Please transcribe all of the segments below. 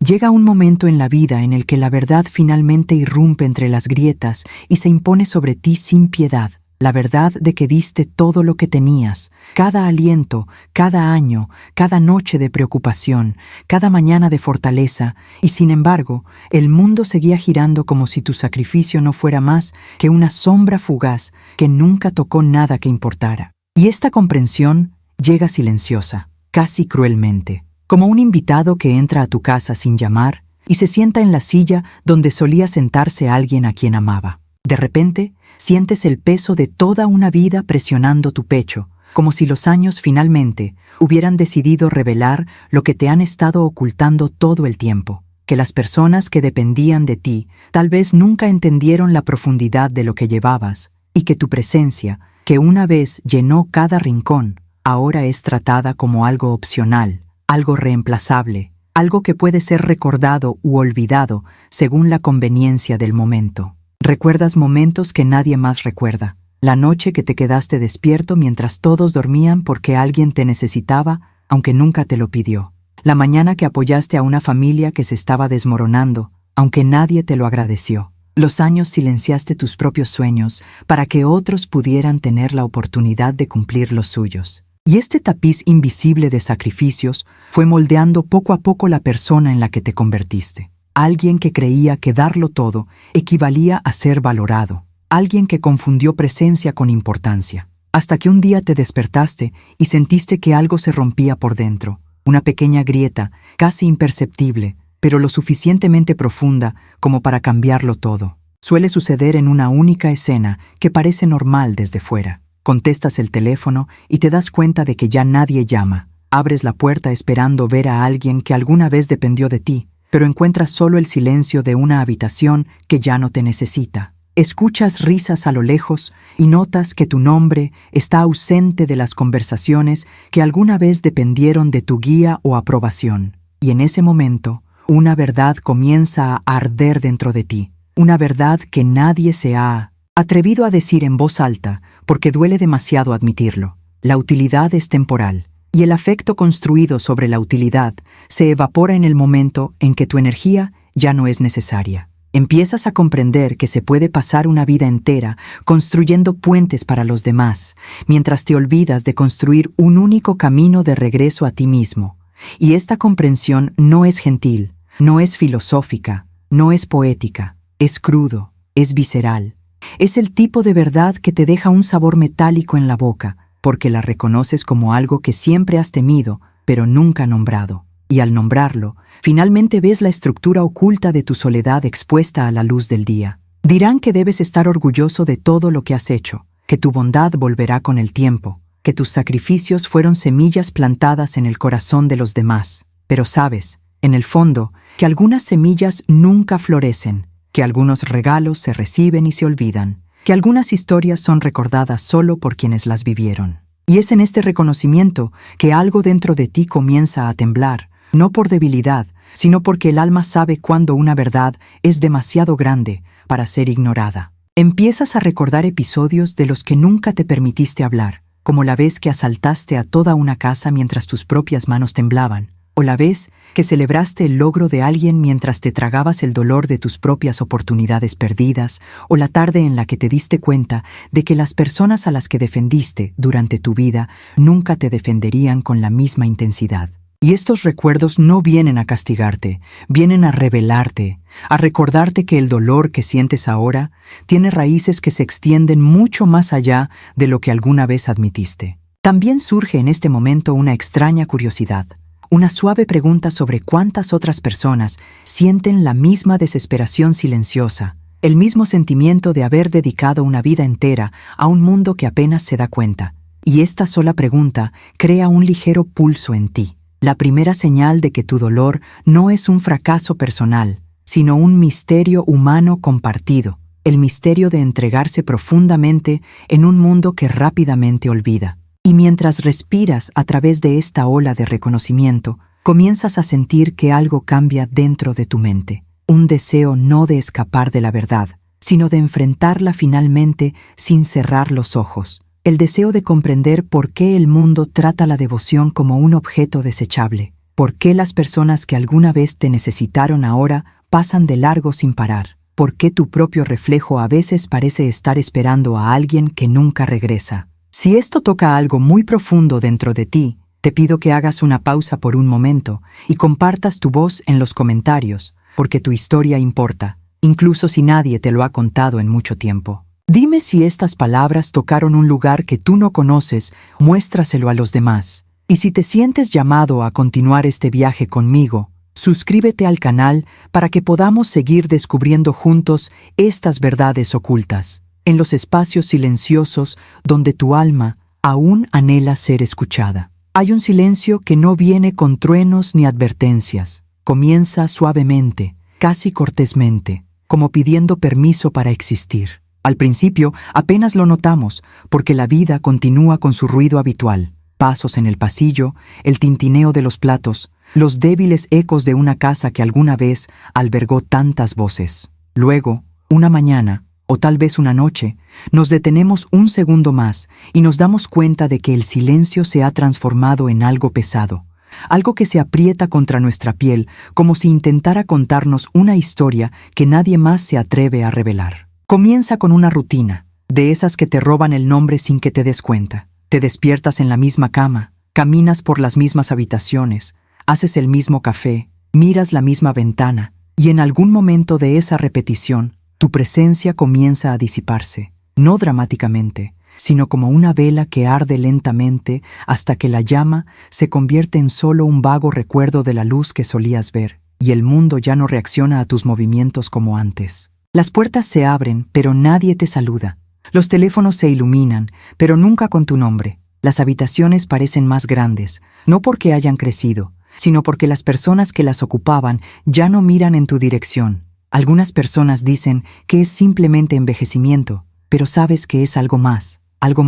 Llega un momento en la vida en el que la verdad finalmente irrumpe entre las grietas y se impone sobre ti sin piedad. La verdad de que diste todo lo que tenías, cada aliento, cada año, cada noche de preocupación, cada mañana de fortaleza, y sin embargo, el mundo seguía girando como si tu sacrificio no fuera más que una sombra fugaz que nunca tocó nada que importara. Y esta comprensión llega silenciosa, casi cruelmente, como un invitado que entra a tu casa sin llamar y se sienta en la silla donde solía sentarse alguien a quien amaba. De repente, sientes el peso de toda una vida presionando tu pecho, como si los años finalmente hubieran decidido revelar lo que te han estado ocultando todo el tiempo, que las personas que dependían de ti tal vez nunca entendieron la profundidad de lo que llevabas, y que tu presencia, que una vez llenó cada rincón, ahora es tratada como algo opcional, algo reemplazable, algo que puede ser recordado u olvidado según la conveniencia del momento. Recuerdas momentos que nadie más recuerda. La noche que te quedaste despierto mientras todos dormían porque alguien te necesitaba, aunque nunca te lo pidió. La mañana que apoyaste a una familia que se estaba desmoronando, aunque nadie te lo agradeció. Los años silenciaste tus propios sueños para que otros pudieran tener la oportunidad de cumplir los suyos. Y este tapiz invisible de sacrificios fue moldeando poco a poco la persona en la que te convertiste. Alguien que creía que darlo todo equivalía a ser valorado. Alguien que confundió presencia con importancia. Hasta que un día te despertaste y sentiste que algo se rompía por dentro. Una pequeña grieta, casi imperceptible, pero lo suficientemente profunda como para cambiarlo todo. Suele suceder en una única escena que parece normal desde fuera. Contestas el teléfono y te das cuenta de que ya nadie llama. Abres la puerta esperando ver a alguien que alguna vez dependió de ti, pero encuentras solo el silencio de una habitación que ya no te necesita. Escuchas risas a lo lejos y notas que tu nombre está ausente de las conversaciones que alguna vez dependieron de tu guía o aprobación. Y en ese momento, una verdad comienza a arder dentro de ti. Una verdad que nadie se ha atrevido a decir en voz alta porque duele demasiado admitirlo. La utilidad es temporal. Y el afecto construido sobre la utilidad se evapora en el momento en que tu energía ya no es necesaria. Empiezas a comprender que se puede pasar una vida entera construyendo puentes para los demás, mientras te olvidas de construir un único camino de regreso a ti mismo. Y esta comprensión no es gentil, no es filosófica, no es poética, es crudo, es visceral. Es el tipo de verdad que te deja un sabor metálico en la boca, porque la reconoces como algo que siempre has temido, pero nunca nombrado. Y al nombrarlo, finalmente ves la estructura oculta de tu soledad expuesta a la luz del día. Dirán que debes estar orgulloso de todo lo que has hecho, que tu bondad volverá con el tiempo, que tus sacrificios fueron semillas plantadas en el corazón de los demás. Pero sabes, en el fondo, que algunas semillas nunca florecen, que algunos regalos se reciben y se olvidan, que algunas historias son recordadas solo por quienes las vivieron. Y es en este reconocimiento que algo dentro de ti comienza a temblar, no por debilidad, sino porque el alma sabe cuándo una verdad es demasiado grande para ser ignorada. Empiezas a recordar episodios de los que nunca te permitiste hablar, como la vez que asaltaste a toda una casa mientras tus propias manos temblaban, o la vez que celebraste el logro de alguien mientras te tragabas el dolor de tus propias oportunidades perdidas, o la tarde en la que te diste cuenta de que las personas a las que defendiste durante tu vida nunca te defenderían con la misma intensidad. Y estos recuerdos no vienen a castigarte, vienen a revelarte, a recordarte que el dolor que sientes ahora tiene raíces que se extienden mucho más allá de lo que alguna vez admitiste. También surge en este momento una extraña curiosidad. Una suave pregunta sobre cuántas otras personas sienten la misma desesperación silenciosa, el mismo sentimiento de haber dedicado una vida entera a un mundo que apenas se da cuenta. Y esta sola pregunta crea un ligero pulso en ti, la primera señal de que tu dolor no es un fracaso personal, sino un misterio humano compartido, el misterio de entregarse profundamente en un mundo que rápidamente olvida. Y mientras respiras a través de esta ola de reconocimiento, comienzas a sentir que algo cambia dentro de tu mente. Un deseo no de escapar de la verdad, sino de enfrentarla finalmente sin cerrar los ojos. El deseo de comprender por qué el mundo trata la devoción como un objeto desechable. ¿Por qué las personas que alguna vez te necesitaron ahora pasan de largo sin parar? ¿Por qué tu propio reflejo a veces parece estar esperando a alguien que nunca regresa? Si esto toca algo muy profundo dentro de ti, te pido que hagas una pausa por un momento y compartas tu voz en los comentarios, porque tu historia importa, incluso si nadie te lo ha contado en mucho tiempo. Dime si estas palabras tocaron un lugar que tú no conoces, muéstraselo a los demás. Y si te sientes llamado a continuar este viaje conmigo, suscríbete al canal para que podamos seguir descubriendo juntos estas verdades ocultas, en los espacios silenciosos donde tu alma aún anhela ser escuchada. Hay un silencio que no viene con truenos ni advertencias. Comienza suavemente, casi cortésmente, como pidiendo permiso para existir. Al principio apenas lo notamos, porque la vida continúa con su ruido habitual. Pasos en el pasillo, el tintineo de los platos, los débiles ecos de una casa que alguna vez albergó tantas voces. Luego, una mañana, o tal vez una noche, nos detenemos un segundo más y nos damos cuenta de que el silencio se ha transformado en algo pesado, algo que se aprieta contra nuestra piel como si intentara contarnos una historia que nadie más se atreve a revelar. Comienza con una rutina, de esas que te roban el nombre sin que te des cuenta. Te despiertas en la misma cama, caminas por las mismas habitaciones, haces el mismo café, miras la misma ventana, y en algún momento de esa repetición, tu presencia comienza a disiparse, no dramáticamente, sino como una vela que arde lentamente hasta que la llama se convierte en solo un vago recuerdo de la luz que solías ver, y el mundo ya no reacciona a tus movimientos como antes. Las puertas se abren, pero nadie te saluda. Los teléfonos se iluminan, pero nunca con tu nombre. Las habitaciones parecen más grandes, no porque hayan crecido, sino porque las personas que las ocupaban ya no miran en tu dirección. Algunas personas dicen que es simplemente envejecimiento, pero sabes que es algo más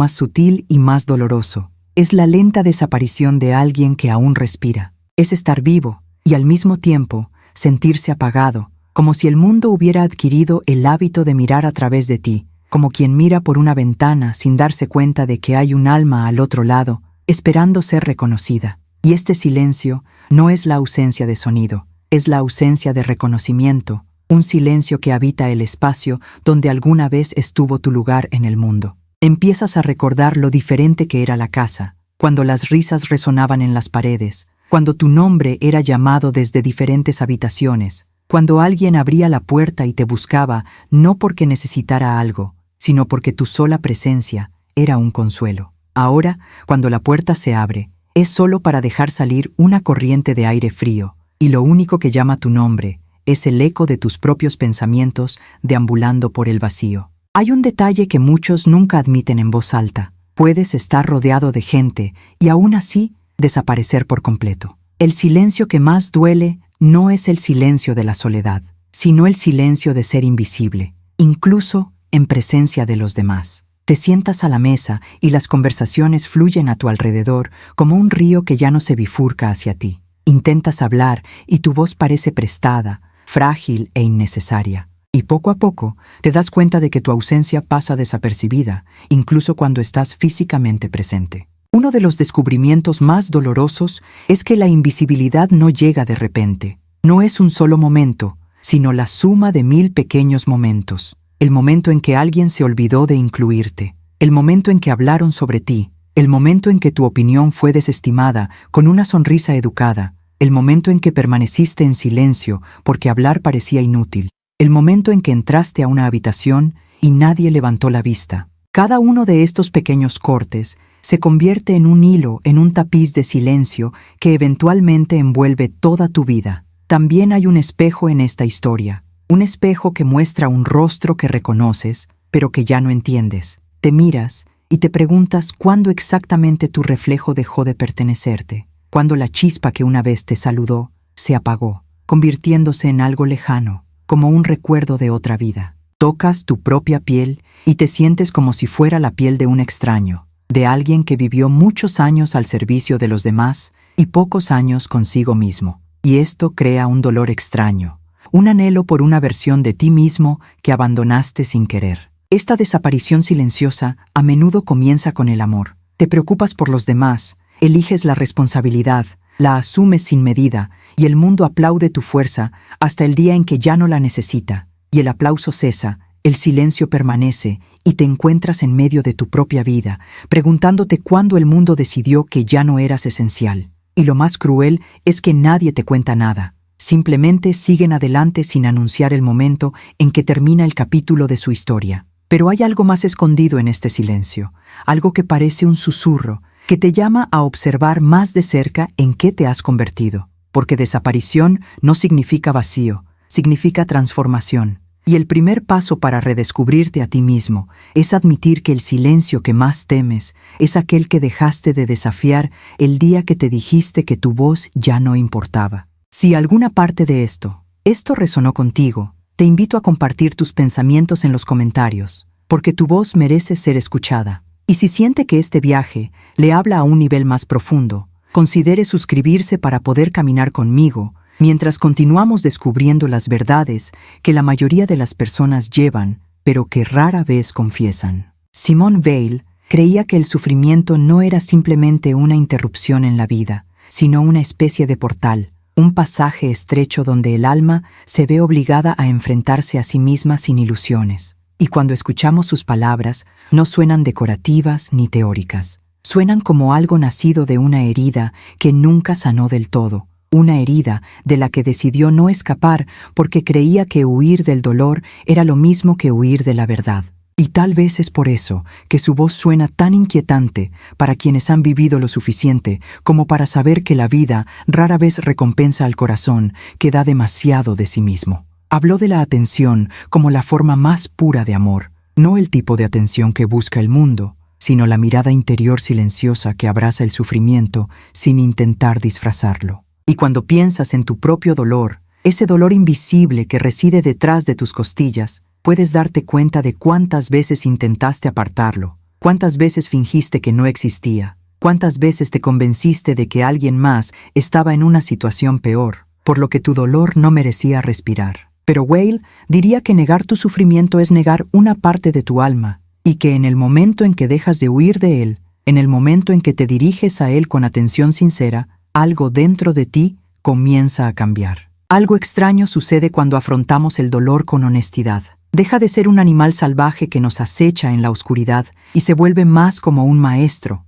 sutil y más doloroso. Es la lenta desaparición de alguien que aún respira. Es estar vivo y al mismo tiempo sentirse apagado, como si el mundo hubiera adquirido el hábito de mirar a través de ti, como quien mira por una ventana sin darse cuenta de que hay un alma al otro lado, esperando ser reconocida. Y este silencio no es la ausencia de sonido, es la ausencia de reconocimiento, un silencio que habita el espacio donde alguna vez estuvo tu lugar en el mundo. Empiezas a recordar lo diferente que era la casa, cuando las risas resonaban en las paredes, cuando tu nombre era llamado desde diferentes habitaciones, cuando alguien abría la puerta y te buscaba no porque necesitara algo, sino porque tu sola presencia era un consuelo. Ahora, cuando la puerta se abre, es solo para dejar salir una corriente de aire frío, y lo único que llama tu nombre es el eco de tus propios pensamientos deambulando por el vacío. Hay un detalle que muchos nunca admiten en voz alta. Puedes estar rodeado de gente y aún así desaparecer por completo. El silencio que más duele no es el silencio de la soledad, sino el silencio de ser invisible, incluso en presencia de los demás. Te sientas a la mesa y las conversaciones fluyen a tu alrededor como un río que ya no se bifurca hacia ti. Intentas hablar y tu voz parece prestada, frágil e innecesaria. Y poco a poco te das cuenta de que tu ausencia pasa desapercibida, incluso cuando estás físicamente presente. Uno de los descubrimientos más dolorosos es que la invisibilidad no llega de repente. No es un solo momento, sino la suma de 1000 pequeños momentos. El momento en que alguien se olvidó de incluirte, el momento en que hablaron sobre ti, el momento en que tu opinión fue desestimada con una sonrisa educada, el momento en que permaneciste en silencio porque hablar parecía inútil, el momento en que entraste a una habitación y nadie levantó la vista. Cada uno de estos pequeños cortes se convierte en un hilo, en un tapiz de silencio que eventualmente envuelve toda tu vida. También hay un espejo en esta historia, un espejo que muestra un rostro que reconoces, pero que ya no entiendes. Te miras y te preguntas cuándo exactamente tu reflejo dejó de pertenecerte, cuando la chispa que una vez te saludó se apagó, convirtiéndose en algo lejano, como un recuerdo de otra vida. Tocas tu propia piel y te sientes como si fuera la piel de un extraño, de alguien que vivió muchos años al servicio de los demás y pocos años consigo mismo. Y esto crea un dolor extraño, un anhelo por una versión de ti mismo que abandonaste sin querer. Esta desaparición silenciosa a menudo comienza con el amor. Te preocupas por los demás, eliges la responsabilidad, la asumes sin medida, y el mundo aplaude tu fuerza hasta el día en que ya no la necesita, y el aplauso cesa, el silencio permanece, y te encuentras en medio de tu propia vida, preguntándote cuándo el mundo decidió que ya no eras esencial. Y lo más cruel es que nadie te cuenta nada. Simplemente siguen adelante sin anunciar el momento en que termina el capítulo de su historia. Pero hay algo más escondido en este silencio, algo que parece un susurro, que te llama a observar más de cerca en qué te has convertido. Porque desaparición no significa vacío, significa transformación. Y el primer paso para redescubrirte a ti mismo es admitir que el silencio que más temes es aquel que dejaste de desafiar el día que te dijiste que tu voz ya no importaba. Si alguna parte de esto resonó contigo, te invito a compartir tus pensamientos en los comentarios, porque tu voz merece ser escuchada. Y si siente que este viaje le habla a un nivel más profundo, considere suscribirse para poder caminar conmigo mientras continuamos descubriendo las verdades que la mayoría de las personas llevan, pero que rara vez confiesan. Simone Weil creía que el sufrimiento no era simplemente una interrupción en la vida, sino una especie de portal, un pasaje estrecho donde el alma se ve obligada a enfrentarse a sí misma sin ilusiones. Y cuando escuchamos sus palabras, no suenan decorativas ni teóricas. Suenan como algo nacido de una herida que nunca sanó del todo. Una herida de la que decidió no escapar porque creía que huir del dolor era lo mismo que huir de la verdad. Y tal vez es por eso que su voz suena tan inquietante para quienes han vivido lo suficiente como para saber que la vida rara vez recompensa al corazón que da demasiado de sí mismo. Habló de la atención como la forma más pura de amor, no el tipo de atención que busca el mundo, sino la mirada interior silenciosa que abraza el sufrimiento sin intentar disfrazarlo. Y cuando piensas en tu propio dolor, ese dolor invisible que reside detrás de tus costillas, puedes darte cuenta de cuántas veces intentaste apartarlo, cuántas veces fingiste que no existía, cuántas veces te convenciste de que alguien más estaba en una situación peor, por lo que tu dolor no merecía respirar. Pero Weil diría que negar tu sufrimiento es negar una parte de tu alma, y que en el momento en que dejas de huir de él, en el momento en que te diriges a él con atención sincera, algo dentro de ti comienza a cambiar. Algo extraño sucede cuando afrontamos el dolor con honestidad. Deja de ser un animal salvaje que nos acecha en la oscuridad y se vuelve más como un maestro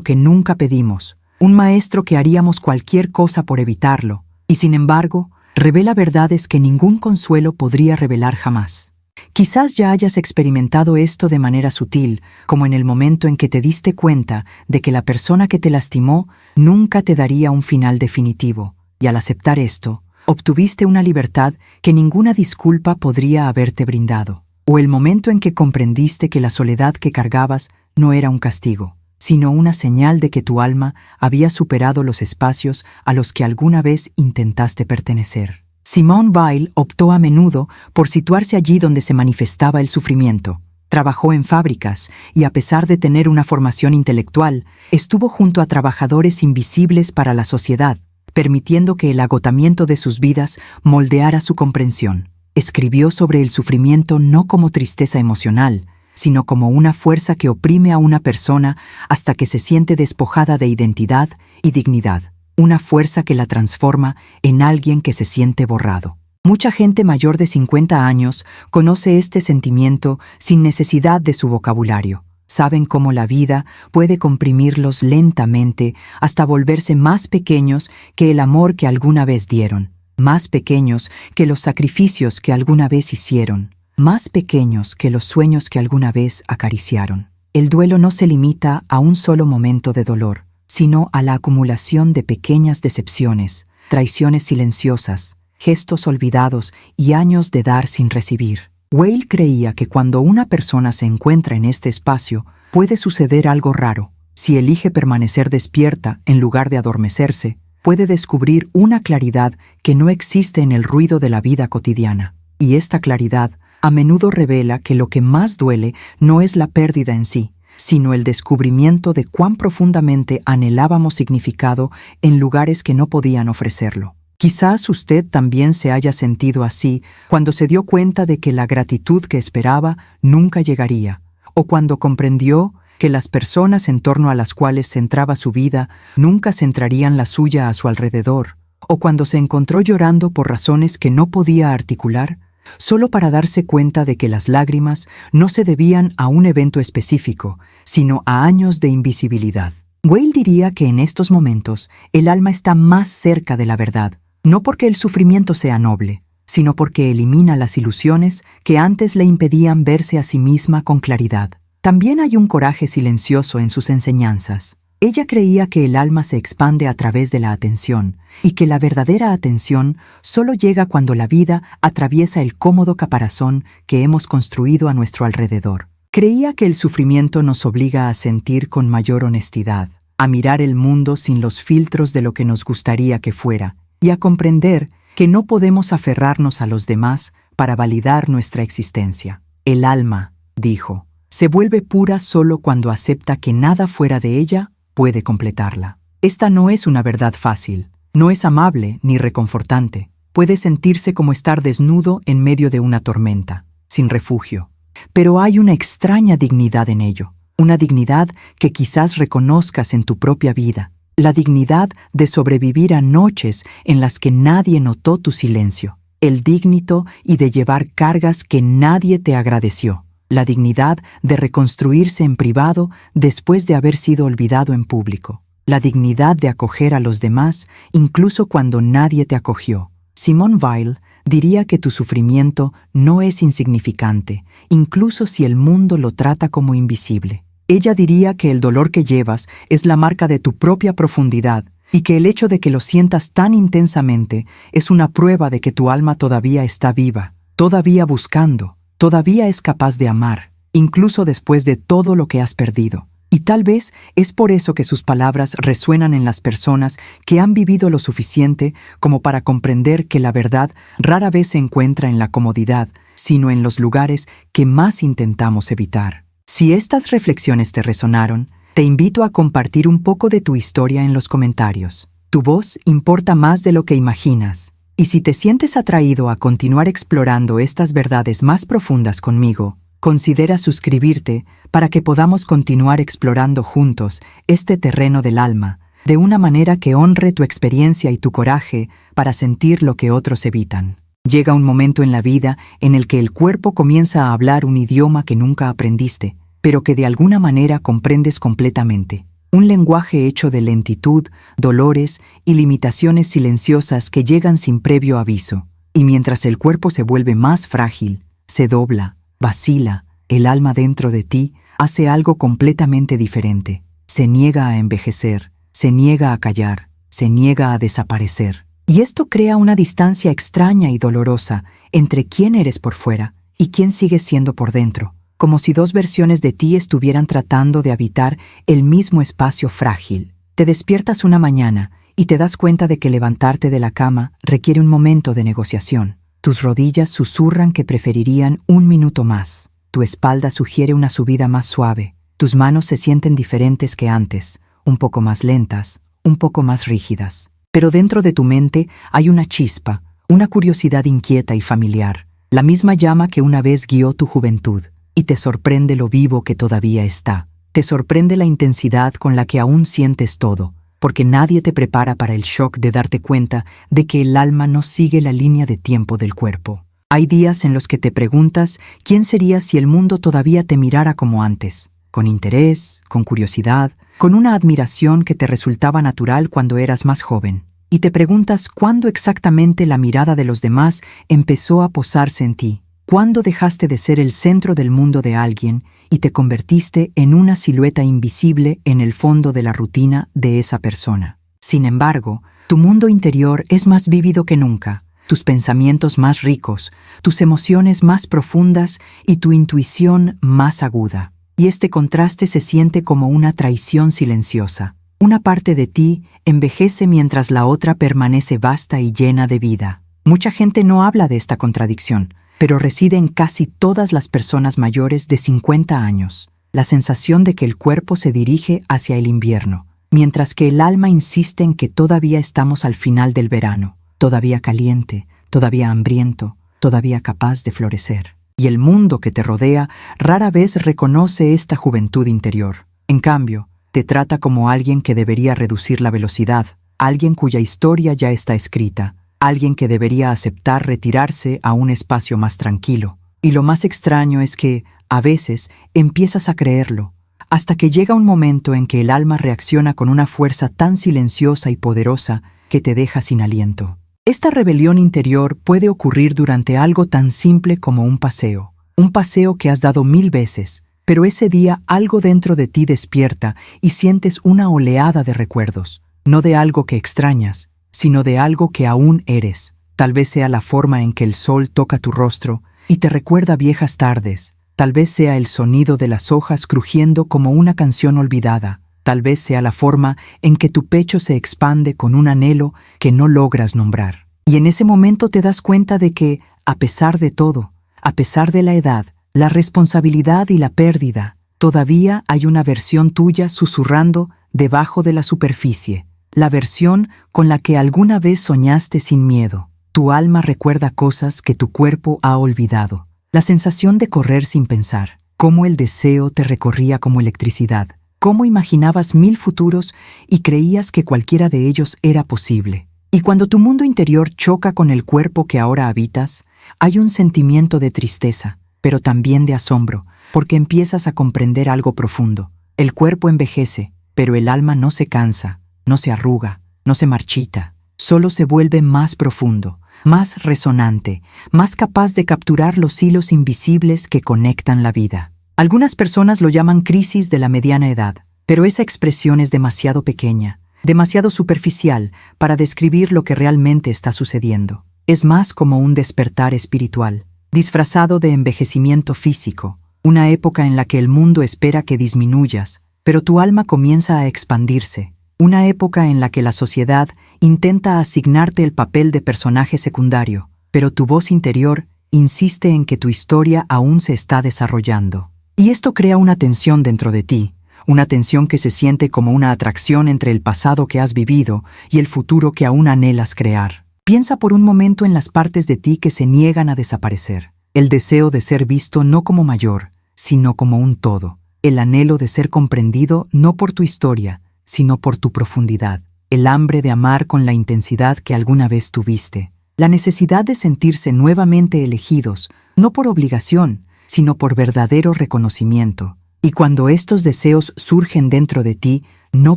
que nunca pedimos, un maestro que haríamos cualquier cosa por evitarlo, y sin embargo, revela verdades que ningún consuelo podría revelar jamás. Quizás ya hayas experimentado esto de manera sutil, como en el momento en que te diste cuenta de que la persona que te lastimó nunca te daría un final definitivo, y al aceptar esto, obtuviste una libertad que ninguna disculpa podría haberte brindado. O el momento en que comprendiste que la soledad que cargabas no era un castigo, sino una señal de que tu alma había superado los espacios a los que alguna vez intentaste pertenecer. Simone Weil optó a menudo por situarse allí donde se manifestaba el sufrimiento. Trabajó en fábricas y, a pesar de tener una formación intelectual, estuvo junto a trabajadores invisibles para la sociedad, permitiendo que el agotamiento de sus vidas moldeara su comprensión. Escribió sobre el sufrimiento no como tristeza emocional, sino como una fuerza que oprime a una persona hasta que se siente despojada de identidad y dignidad, una fuerza que la transforma en alguien que se siente borrado. Mucha gente mayor de 50 años conoce este sentimiento sin necesidad de su vocabulario. Saben cómo la vida puede comprimirlos lentamente hasta volverse más pequeños que el amor que alguna vez dieron, más pequeños que los sacrificios que alguna vez hicieron, más pequeños que los sueños que alguna vez acariciaron. El duelo no se limita a un solo momento de dolor, sino a la acumulación de pequeñas decepciones, traiciones silenciosas, gestos olvidados y años de dar sin recibir. Weil creía que cuando una persona se encuentra en este espacio, puede suceder algo raro. Si elige permanecer despierta en lugar de adormecerse, puede descubrir una claridad que no existe en el ruido de la vida cotidiana. Y esta claridad a menudo revela que lo que más duele no es la pérdida en sí, sino el descubrimiento de cuán profundamente anhelábamos significado en lugares que no podían ofrecerlo. Quizás usted también se haya sentido así cuando se dio cuenta de que la gratitud que esperaba nunca llegaría, o cuando comprendió que las personas en torno a las cuales centraba su vida nunca centrarían la suya a su alrededor, o cuando se encontró llorando por razones que no podía articular, solo para darse cuenta de que las lágrimas no se debían a un evento específico, sino a años de invisibilidad. Weil diría que en estos momentos el alma está más cerca de la verdad, no porque el sufrimiento sea noble, sino porque elimina las ilusiones que antes le impedían verse a sí misma con claridad. También hay un coraje silencioso en sus enseñanzas. Ella creía que el alma se expande a través de la atención, y que la verdadera atención solo llega cuando la vida atraviesa el cómodo caparazón que hemos construido a nuestro alrededor. Creía que el sufrimiento nos obliga a sentir con mayor honestidad, a mirar el mundo sin los filtros de lo que nos gustaría que fuera, y a comprender que no podemos aferrarnos a los demás para validar nuestra existencia. El alma, dijo, se vuelve pura solo cuando acepta que nada fuera de ella puede completarla. Esta no es una verdad fácil, no es amable ni reconfortante. Puede sentirse como estar desnudo en medio de una tormenta, sin refugio. Pero hay una extraña dignidad en ello, una dignidad que quizás reconozcas en tu propia vida, la dignidad de sobrevivir a noches en las que nadie notó tu silencio, el dignito y de llevar cargas que nadie te agradeció, la dignidad de reconstruirse en privado después de haber sido olvidado en público, la dignidad de acoger a los demás incluso cuando nadie te acogió. Simone Weil diría que tu sufrimiento no es insignificante, incluso si el mundo lo trata como invisible. Ella diría que el dolor que llevas es la marca de tu propia profundidad y que el hecho de que lo sientas tan intensamente es una prueba de que tu alma todavía está viva, todavía buscando, todavía es capaz de amar, incluso después de todo lo que has perdido. Y tal vez es por eso que sus palabras resuenan en las personas que han vivido lo suficiente como para comprender que la verdad rara vez se encuentra en la comodidad, sino en los lugares que más intentamos evitar. Si estas reflexiones te resonaron, te invito a compartir un poco de tu historia en los comentarios. Tu voz importa más de lo que imaginas. Y si te sientes atraído a continuar explorando estas verdades más profundas conmigo, considera suscribirte para que podamos continuar explorando juntos este terreno del alma, de una manera que honre tu experiencia y tu coraje para sentir lo que otros evitan. Llega un momento en la vida en el que el cuerpo comienza a hablar un idioma que nunca aprendiste, pero que de alguna manera comprendes completamente. Un lenguaje hecho de lentitud, dolores y limitaciones silenciosas que llegan sin previo aviso. Y mientras el cuerpo se vuelve más frágil, se dobla, vacila, el alma dentro de ti hace algo completamente diferente. Se niega a envejecer, se niega a callar, se niega a desaparecer. Y esto crea una distancia extraña y dolorosa entre quién eres por fuera y quién sigues siendo por dentro, como si dos versiones de ti estuvieran tratando de habitar el mismo espacio frágil. Te despiertas una mañana y te das cuenta de que levantarte de la cama requiere un momento de negociación. Tus rodillas susurran que preferirían un minuto más. Tu espalda sugiere una subida más suave. Tus manos se sienten diferentes que antes, un poco más lentas, un poco más rígidas. Pero dentro de tu mente hay una chispa, una curiosidad inquieta y familiar, la misma llama que una vez guió tu juventud, y te sorprende lo vivo que todavía está. Te sorprende la intensidad con la que aún sientes todo, porque nadie te prepara para el shock de darte cuenta de que el alma no sigue la línea de tiempo del cuerpo. Hay días en los que te preguntas quién serías si el mundo todavía te mirara como antes, con interés, con curiosidad, con una admiración que te resultaba natural cuando eras más joven. Y te preguntas cuándo exactamente la mirada de los demás empezó a posarse en ti, cuándo dejaste de ser el centro del mundo de alguien y te convertiste en una silueta invisible en el fondo de la rutina de esa persona. Sin embargo, tu mundo interior es más vívido que nunca, tus pensamientos más ricos, tus emociones más profundas y tu intuición más aguda. Y este contraste se siente como una traición silenciosa. Una parte de ti envejece mientras la otra permanece vasta y llena de vida. Mucha gente no habla de esta contradicción, pero reside en casi todas las personas mayores de 50 años. La sensación de que el cuerpo se dirige hacia el invierno, mientras que el alma insiste en que todavía estamos al final del verano, todavía caliente, todavía hambriento, todavía capaz de florecer. y el mundo que te rodea rara vez reconoce esta juventud interior. En cambio, te trata como alguien que debería reducir la velocidad, alguien cuya historia ya está escrita, alguien que debería aceptar retirarse a un espacio más tranquilo. Y lo más extraño es que, a veces, empiezas a creerlo, hasta que llega un momento en que el alma reacciona con una fuerza tan silenciosa y poderosa que te deja sin aliento. Esta rebelión interior puede ocurrir durante algo tan simple como un paseo que has dado 1000 veces, pero ese día algo dentro de ti despierta y sientes una oleada de recuerdos, no de algo que extrañas, sino de algo que aún eres. Tal vez sea la forma en que el sol toca tu rostro y te recuerda viejas tardes, tal vez sea el sonido de las hojas crujiendo como una canción olvidada, tal vez sea la forma en que tu pecho se expande con un anhelo que no logras nombrar. Y en ese momento te das cuenta de que, a pesar de todo, a pesar de la edad, la responsabilidad y la pérdida, todavía hay una versión tuya susurrando debajo de la superficie, la versión con la que alguna vez soñaste sin miedo. Tu alma recuerda cosas que tu cuerpo ha olvidado. La sensación de correr sin pensar, cómo el deseo te recorría como electricidad, cómo imaginabas 1000 futuros y creías que cualquiera de ellos era posible. Y cuando tu mundo interior choca con el cuerpo que ahora habitas, hay un sentimiento de tristeza, pero también de asombro, porque empiezas a comprender algo profundo. El cuerpo envejece, pero el alma no se cansa, no se arruga, no se marchita, solo se vuelve más profundo, más resonante, más capaz de capturar los hilos invisibles que conectan la vida. Algunas personas lo llaman crisis de la mediana edad, pero esa expresión es demasiado pequeña, demasiado superficial para describir lo que realmente está sucediendo. Es más como un despertar espiritual, disfrazado de envejecimiento físico, una época en la que el mundo espera que disminuyas, pero tu alma comienza a expandirse, una época en la que la sociedad intenta asignarte el papel de personaje secundario, pero tu voz interior insiste en que tu historia aún se está desarrollando. Y esto crea una tensión dentro de ti, una tensión que se siente como una atracción entre el pasado que has vivido y el futuro que aún anhelas crear. Piensa por un momento en las partes de ti que se niegan a desaparecer. El deseo de ser visto no como mayor, sino como un todo. El anhelo de ser comprendido no por tu historia, sino por tu profundidad. El hambre de amar con la intensidad que alguna vez tuviste. La necesidad de sentirse nuevamente elegidos, no por obligación, sino por verdadero reconocimiento. Y cuando estos deseos surgen dentro de ti, no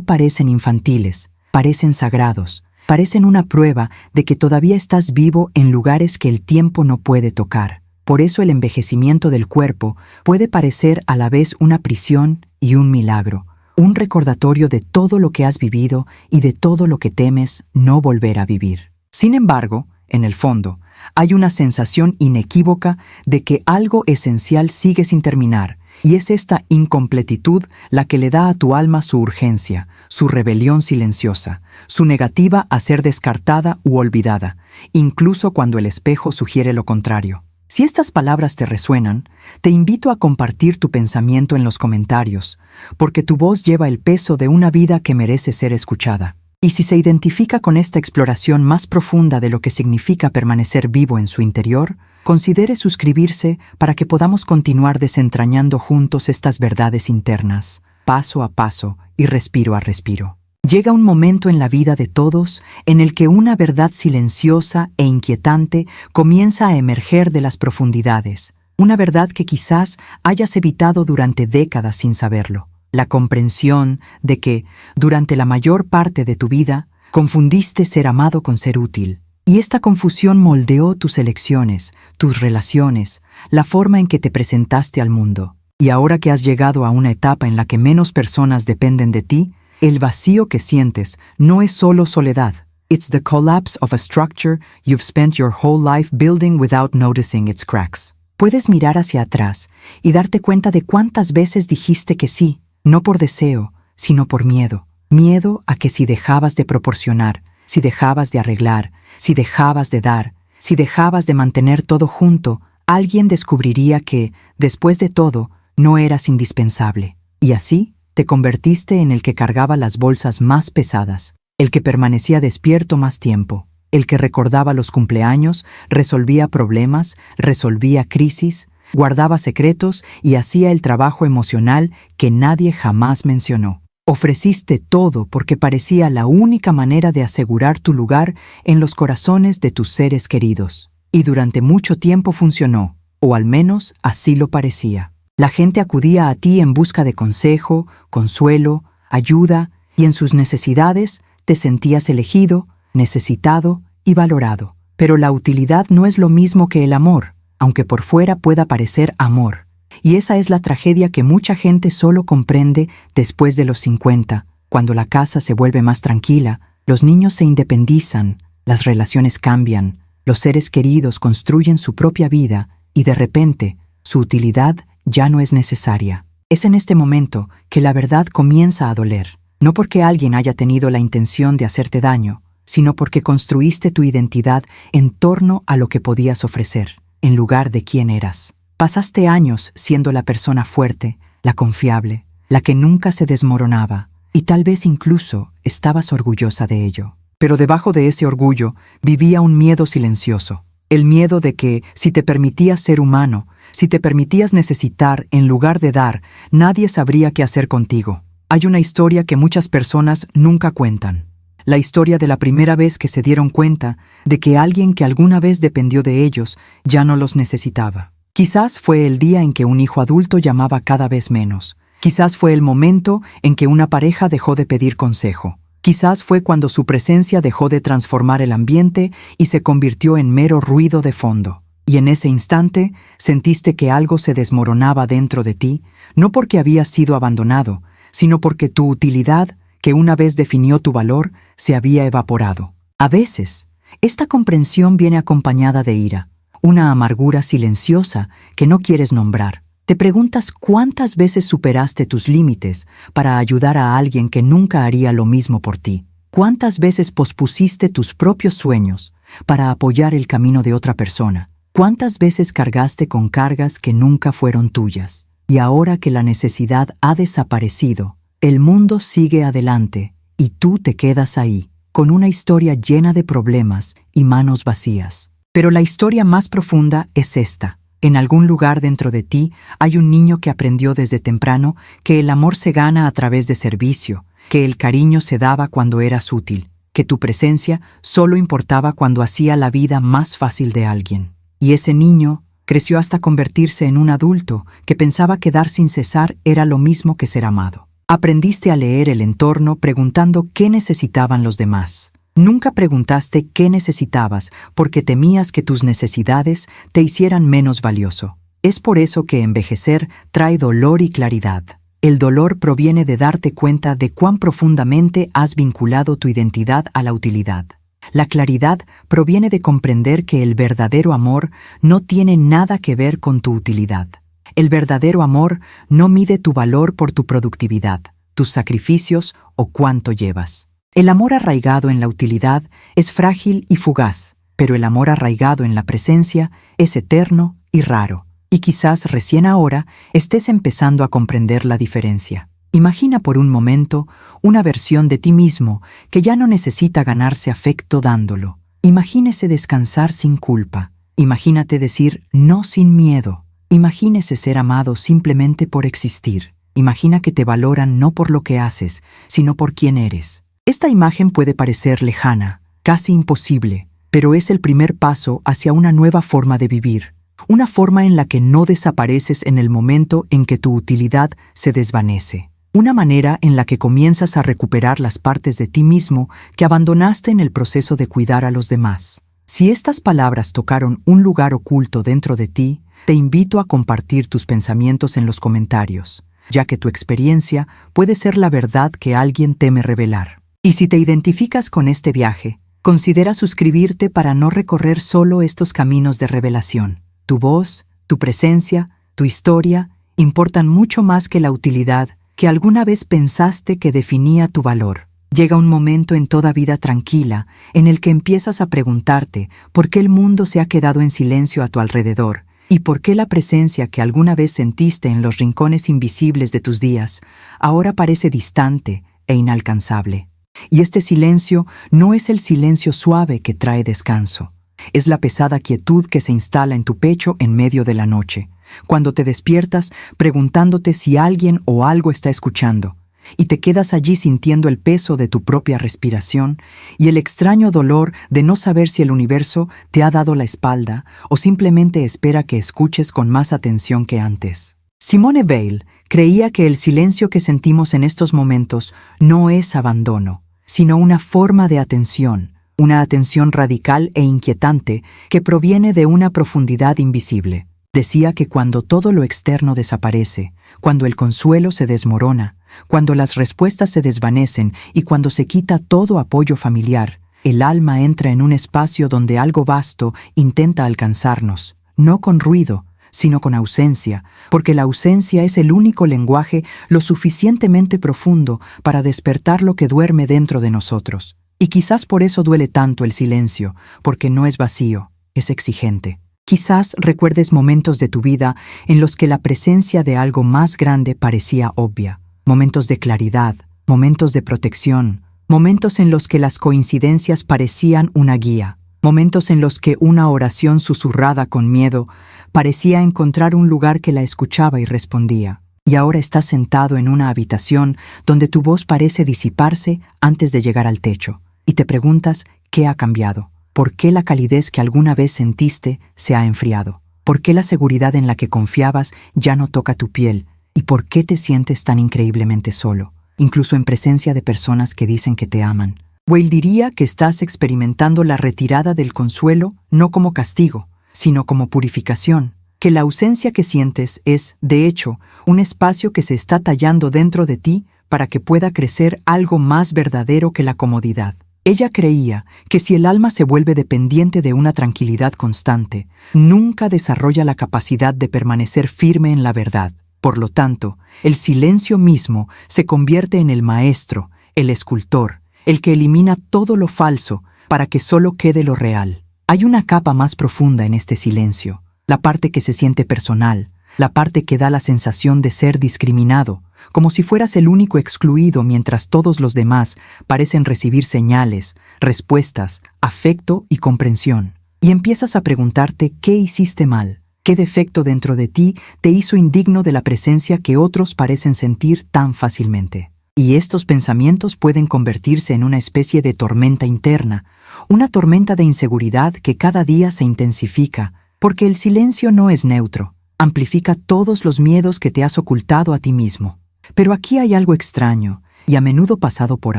parecen infantiles, parecen sagrados, parecen una prueba de que todavía estás vivo en lugares que el tiempo no puede tocar. Por eso el envejecimiento del cuerpo puede parecer a la vez una prisión y un milagro, un recordatorio de todo lo que has vivido y de todo lo que temes no volver a vivir. Sin embargo, en el fondo, hay una sensación inequívoca de que algo esencial sigue sin terminar, y es esta incompletitud la que le da a tu alma su urgencia, su rebelión silenciosa, su negativa a ser descartada u olvidada, incluso cuando el espejo sugiere lo contrario. Si estas palabras te resuenan, te invito a compartir tu pensamiento en los comentarios, porque tu voz lleva el peso de una vida que merece ser escuchada. Y si se identifica con esta exploración más profunda de lo que significa permanecer vivo en su interior, considere suscribirse para que podamos continuar desentrañando juntos estas verdades internas, paso a paso y respiro a respiro. Llega un momento en la vida de todos en el que una verdad silenciosa e inquietante comienza a emerger de las profundidades, una verdad que quizás hayas evitado durante décadas sin saberlo. La comprensión de que, durante la mayor parte de tu vida, confundiste ser amado con ser útil. Y esta confusión moldeó tus elecciones, tus relaciones, la forma en que te presentaste al mundo. Y ahora que has llegado a una etapa en la que menos personas dependen de ti, el vacío que sientes no es solo soledad. It's the collapse of a structure you've spent your whole life building without noticing its cracks. Puedes mirar hacia atrás y darte cuenta de cuántas veces dijiste que sí, no por deseo, sino por miedo. Miedo a que si dejabas de proporcionar, si dejabas de arreglar, si dejabas de dar, si dejabas de mantener todo junto, alguien descubriría que, después de todo, no eras indispensable. Y así, te convertiste en el que cargaba las bolsas más pesadas, el que permanecía despierto más tiempo, el que recordaba los cumpleaños, resolvía problemas, resolvía crisis, guardaba secretos y hacía el trabajo emocional que nadie jamás mencionó. Ofreciste todo porque parecía la única manera de asegurar tu lugar en los corazones de tus seres queridos. Y durante mucho tiempo funcionó, o al menos así lo parecía. La gente acudía a ti en busca de consejo, consuelo, ayuda, y en sus necesidades te sentías elegido, necesitado y valorado. Pero la utilidad no es lo mismo que el amor, aunque por fuera pueda parecer amor. Y esa es la tragedia que mucha gente solo comprende después de los 50, cuando la casa se vuelve más tranquila, los niños se independizan, las relaciones cambian, los seres queridos construyen su propia vida y de repente su utilidad ya no es necesaria. Es en este momento que la verdad comienza a doler, no porque alguien haya tenido la intención de hacerte daño, sino porque construiste tu identidad en torno a lo que podías ofrecer, en lugar de quién eras. Pasaste años siendo la persona fuerte, la confiable, la que nunca se desmoronaba, y tal vez incluso estabas orgullosa de ello. Pero debajo de ese orgullo vivía un miedo silencioso, el miedo de que, si te permitías ser humano, si te permitías necesitar en lugar de dar, nadie sabría qué hacer contigo. Hay una historia que muchas personas nunca cuentan. La historia de la primera vez que se dieron cuenta de que alguien que alguna vez dependió de ellos ya no los necesitaba. Quizás fue el día en que un hijo adulto llamaba cada vez menos. Quizás fue el momento en que una pareja dejó de pedir consejo. Quizás fue cuando su presencia dejó de transformar el ambiente y se convirtió en mero ruido de fondo. Y en ese instante sentiste que algo se desmoronaba dentro de ti, no porque habías sido abandonado, sino porque tu utilidad, que una vez definió tu valor, se había evaporado. A veces, esta comprensión viene acompañada de ira, una amargura silenciosa que no quieres nombrar. Te preguntas cuántas veces superaste tus límites para ayudar a alguien que nunca haría lo mismo por ti. ¿Cuántas veces pospusiste tus propios sueños para apoyar el camino de otra persona? ¿Cuántas veces cargaste con cargas que nunca fueron tuyas? Y ahora que la necesidad ha desaparecido, el mundo sigue adelante y tú te quedas ahí, con una historia llena de problemas y manos vacías. Pero la historia más profunda es esta. En algún lugar dentro de ti hay un niño que aprendió desde temprano que el amor se gana a través de servicio, que el cariño se daba cuando eras útil, que tu presencia solo importaba cuando hacía la vida más fácil de alguien. Y ese niño creció hasta convertirse en un adulto que pensaba que dar sin cesar era lo mismo que ser amado. Aprendiste a leer el entorno preguntando qué necesitaban los demás. Nunca preguntaste qué necesitabas porque temías que tus necesidades te hicieran menos valioso. Es por eso que envejecer trae dolor y claridad. El dolor proviene de darte cuenta de cuán profundamente has vinculado tu identidad a la utilidad. La claridad proviene de comprender que el verdadero amor no tiene nada que ver con tu utilidad. El verdadero amor no mide tu valor por tu productividad, tus sacrificios o cuánto llevas. El amor arraigado en la utilidad es frágil y fugaz, pero el amor arraigado en la presencia es eterno y raro. Y quizás recién ahora estés empezando a comprender la diferencia. Imagina por un momento una versión de ti mismo que ya no necesita ganarse afecto dándolo. Imagínese descansar sin culpa. Imagínate decir no sin miedo. Imagínese ser amado simplemente por existir. Imagina que te valoran no por lo que haces, sino por quién eres. Esta imagen puede parecer lejana, casi imposible, pero es el primer paso hacia una nueva forma de vivir. Una forma en la que no desapareces en el momento en que tu utilidad se desvanece. Una manera en la que comienzas a recuperar las partes de ti mismo que abandonaste en el proceso de cuidar a los demás. Si estas palabras tocaron un lugar oculto dentro de ti, te invito a compartir tus pensamientos en los comentarios, ya que tu experiencia puede ser la verdad que alguien teme revelar. Y si te identificas con este viaje, considera suscribirte para no recorrer solo estos caminos de revelación. Tu voz, tu presencia, tu historia importan mucho más que la utilidad que alguna vez pensaste que definía tu valor. Llega un momento en toda vida tranquila en el que empiezas a preguntarte por qué el mundo se ha quedado en silencio a tu alrededor y por qué la presencia que alguna vez sentiste en los rincones invisibles de tus días ahora parece distante e inalcanzable. Y este silencio no es el silencio suave que trae descanso. Es la pesada quietud que se instala en tu pecho en medio de la noche, cuando te despiertas preguntándote si alguien o algo está escuchando, y te quedas allí sintiendo el peso de tu propia respiración y el extraño dolor de no saber si el universo te ha dado la espalda o simplemente espera que escuches con más atención que antes. Simone Weil creía que el silencio que sentimos en estos momentos no es abandono, sino una forma de atención, una atención radical e inquietante que proviene de una profundidad invisible. Decía que cuando todo lo externo desaparece, cuando el consuelo se desmorona, cuando las respuestas se desvanecen y cuando se quita todo apoyo familiar, el alma entra en un espacio donde algo vasto intenta alcanzarnos, no con ruido, sino con ausencia, porque la ausencia es el único lenguaje lo suficientemente profundo para despertar lo que duerme dentro de nosotros. Y quizás por eso duele tanto el silencio, porque no es vacío, es exigente. Quizás recuerdes momentos de tu vida en los que la presencia de algo más grande parecía obvia, momentos de claridad, momentos de protección, momentos en los que las coincidencias parecían una guía, momentos en los que una oración susurrada con miedo parecía encontrar un lugar que la escuchaba y respondía. Y ahora estás sentado en una habitación donde tu voz parece disiparse antes de llegar al techo, y te preguntas qué ha cambiado, por qué la calidez que alguna vez sentiste se ha enfriado, por qué la seguridad en la que confiabas ya no toca tu piel, y por qué te sientes tan increíblemente solo, incluso en presencia de personas que dicen que te aman. Weil diría que estás experimentando la retirada del consuelo no como castigo, sino como purificación, que la ausencia que sientes es, de hecho, un espacio que se está tallando dentro de ti para que pueda crecer algo más verdadero que la comodidad. Ella creía que si el alma se vuelve dependiente de una tranquilidad constante, nunca desarrolla la capacidad de permanecer firme en la verdad. Por lo tanto, el silencio mismo se convierte en el maestro, el escultor, el que elimina todo lo falso para que solo quede lo real. Hay una capa más profunda en este silencio, la parte que se siente personal, la parte que da la sensación de ser discriminado, como si fueras el único excluido mientras todos los demás parecen recibir señales, respuestas, afecto y comprensión. Y empiezas a preguntarte qué hiciste mal, qué defecto dentro de ti te hizo indigno de la presencia que otros parecen sentir tan fácilmente. Y estos pensamientos pueden convertirse en una especie de tormenta interna, una tormenta de inseguridad que cada día se intensifica, porque el silencio no es neutro, amplifica todos los miedos que te has ocultado a ti mismo. Pero aquí hay algo extraño, y a menudo pasado por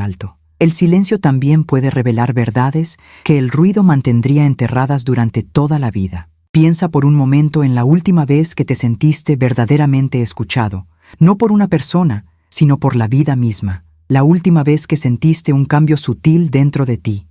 alto. El silencio también puede revelar verdades que el ruido mantendría enterradas durante toda la vida. Piensa por un momento en la última vez que te sentiste verdaderamente escuchado, no por una persona, sino por la vida misma. La última vez que sentiste un cambio sutil dentro de ti.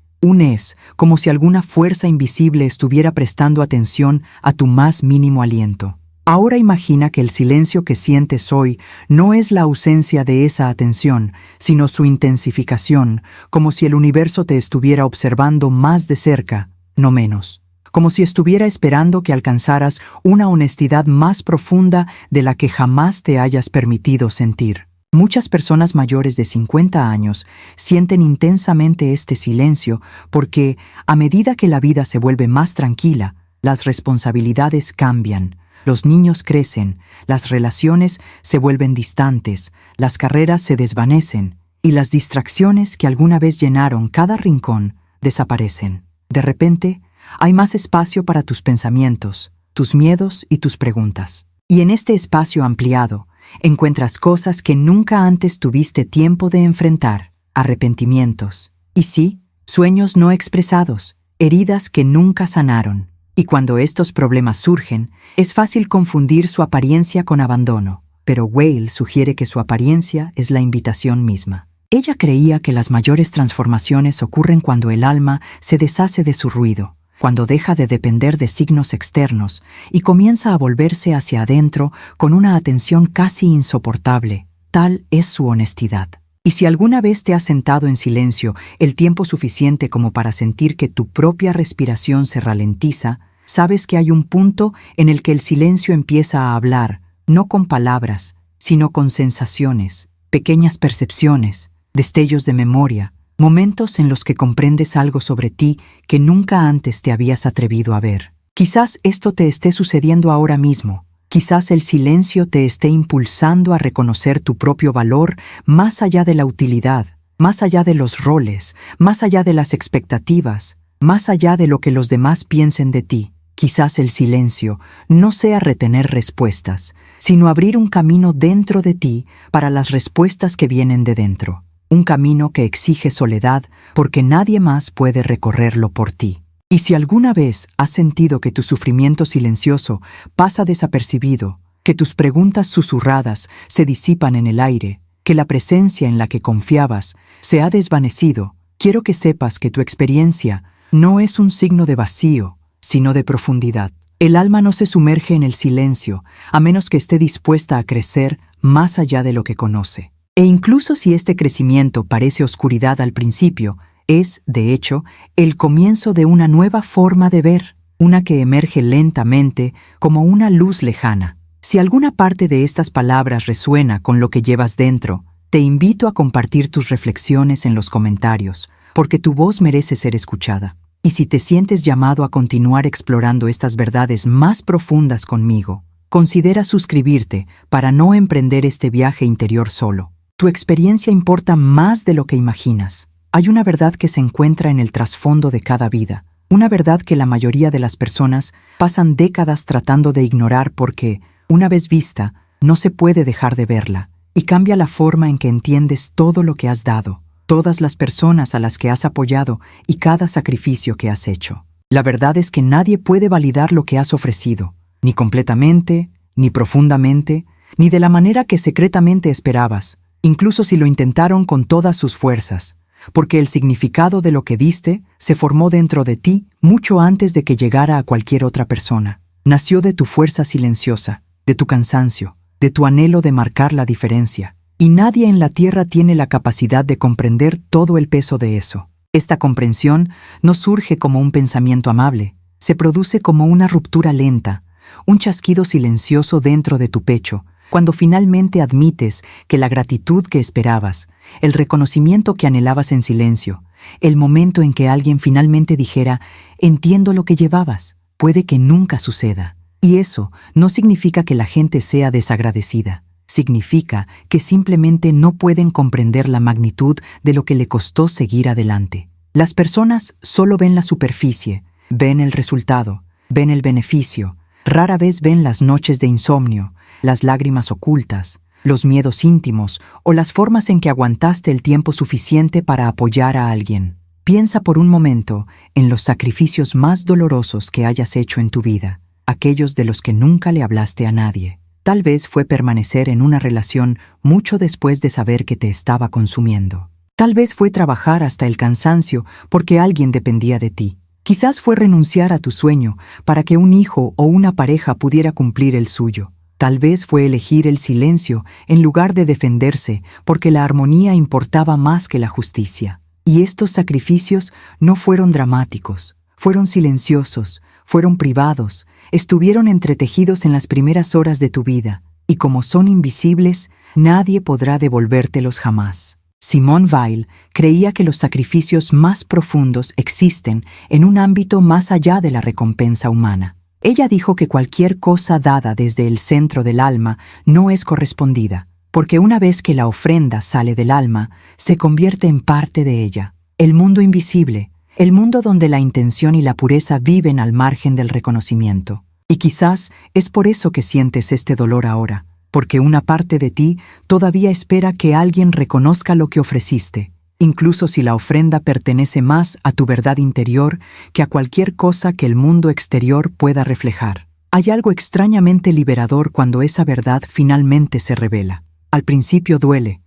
Como si alguna fuerza invisible estuviera prestando atención a tu más mínimo aliento. Ahora imagina que el silencio que sientes hoy no es la ausencia de esa atención, sino su intensificación, como si el universo te estuviera observando más de cerca, no menos. Como si estuviera esperando que alcanzaras una honestidad más profunda de la que jamás te hayas permitido sentir. Muchas personas mayores de 50 años sienten intensamente este silencio porque, a medida que la vida se vuelve más tranquila, las responsabilidades cambian, los niños crecen, las relaciones se vuelven distantes, las carreras se desvanecen y las distracciones que alguna vez llenaron cada rincón desaparecen. De repente, hay más espacio para tus pensamientos, tus miedos y tus preguntas. Y en este espacio ampliado, encuentras cosas que nunca antes tuviste tiempo de enfrentar, arrepentimientos, y sí, sueños no expresados, heridas que nunca sanaron. Y cuando estos problemas surgen, es fácil confundir su apariencia con abandono, pero Weil sugiere que su apariencia es la invitación misma. Ella creía que las mayores transformaciones ocurren cuando el alma se deshace de su ruido, cuando deja de depender de signos externos y comienza a volverse hacia adentro con una atención casi insoportable. Tal es su honestidad. Y si alguna vez te has sentado en silencio el tiempo suficiente como para sentir que tu propia respiración se ralentiza, sabes que hay un punto en el que el silencio empieza a hablar, no con palabras, sino con sensaciones, pequeñas percepciones, destellos de memoria, momentos en los que comprendes algo sobre ti que nunca antes te habías atrevido a ver. Quizás esto te esté sucediendo ahora mismo. Quizás el silencio te esté impulsando a reconocer tu propio valor más allá de la utilidad, más allá de los roles, más allá de las expectativas, más allá de lo que los demás piensen de ti. Quizás el silencio no sea retener respuestas, sino abrir un camino dentro de ti para las respuestas que vienen de dentro. Un camino que exige soledad porque nadie más puede recorrerlo por ti. Y si alguna vez has sentido que tu sufrimiento silencioso pasa desapercibido, que tus preguntas susurradas se disipan en el aire, que la presencia en la que confiabas se ha desvanecido, quiero que sepas que tu experiencia no es un signo de vacío, sino de profundidad. El alma no se sumerge en el silencio, a menos que esté dispuesta a crecer más allá de lo que conoce. E incluso si este crecimiento parece oscuridad al principio, es, de hecho, el comienzo de una nueva forma de ver, una que emerge lentamente como una luz lejana. Si alguna parte de estas palabras resuena con lo que llevas dentro, te invito a compartir tus reflexiones en los comentarios, porque tu voz merece ser escuchada. Y si te sientes llamado a continuar explorando estas verdades más profundas conmigo, considera suscribirte para no emprender este viaje interior solo. Tu experiencia importa más de lo que imaginas. Hay una verdad que se encuentra en el trasfondo de cada vida, una verdad que la mayoría de las personas pasan décadas tratando de ignorar porque, una vez vista, no se puede dejar de verla, y cambia la forma en que entiendes todo lo que has dado, todas las personas a las que has apoyado y cada sacrificio que has hecho. La verdad es que nadie puede validar lo que has ofrecido, ni completamente, ni profundamente, ni de la manera que secretamente esperabas, incluso si lo intentaron con todas sus fuerzas. Porque el significado de lo que diste se formó dentro de ti mucho antes de que llegara a cualquier otra persona. Nació de tu fuerza silenciosa, de tu cansancio, de tu anhelo de marcar la diferencia. Y nadie en la tierra tiene la capacidad de comprender todo el peso de eso. Esta comprensión no surge como un pensamiento amable, se produce como una ruptura lenta, un chasquido silencioso dentro de tu pecho, cuando finalmente admites que la gratitud que esperabas, el reconocimiento que anhelabas en silencio, el momento en que alguien finalmente dijera, entiendo lo que llevabas, puede que nunca suceda. Y eso no significa que la gente sea desagradecida. Significa que simplemente no pueden comprender la magnitud de lo que le costó seguir adelante. Las personas solo ven la superficie, ven el resultado, ven el beneficio, rara vez ven las noches de insomnio, las lágrimas ocultas, los miedos íntimos o las formas en que aguantaste el tiempo suficiente para apoyar a alguien. Piensa por un momento en los sacrificios más dolorosos que hayas hecho en tu vida, aquellos de los que nunca le hablaste a nadie. Tal vez fue permanecer en una relación mucho después de saber que te estaba consumiendo. Tal vez fue trabajar hasta el cansancio porque alguien dependía de ti. Quizás fue renunciar a tu sueño para que un hijo o una pareja pudiera cumplir el suyo. Tal vez fue elegir el silencio en lugar de defenderse porque la armonía importaba más que la justicia. Y estos sacrificios no fueron dramáticos, fueron silenciosos, fueron privados, estuvieron entretejidos en las primeras horas de tu vida, y como son invisibles, nadie podrá devolvértelos jamás. Simone Weil creía que los sacrificios más profundos existen en un ámbito más allá de la recompensa humana. Ella dijo que cualquier cosa dada desde el centro del alma no es correspondida, porque una vez que la ofrenda sale del alma, se convierte en parte de ella. El mundo invisible, el mundo donde la intención y la pureza viven al margen del reconocimiento. Y quizás es por eso que sientes este dolor ahora, porque una parte de ti todavía espera que alguien reconozca lo que ofreciste, incluso si la ofrenda pertenece más a tu verdad interior que a cualquier cosa que el mundo exterior pueda reflejar. Hay algo extrañamente liberador cuando esa verdad finalmente se revela. Al principio duele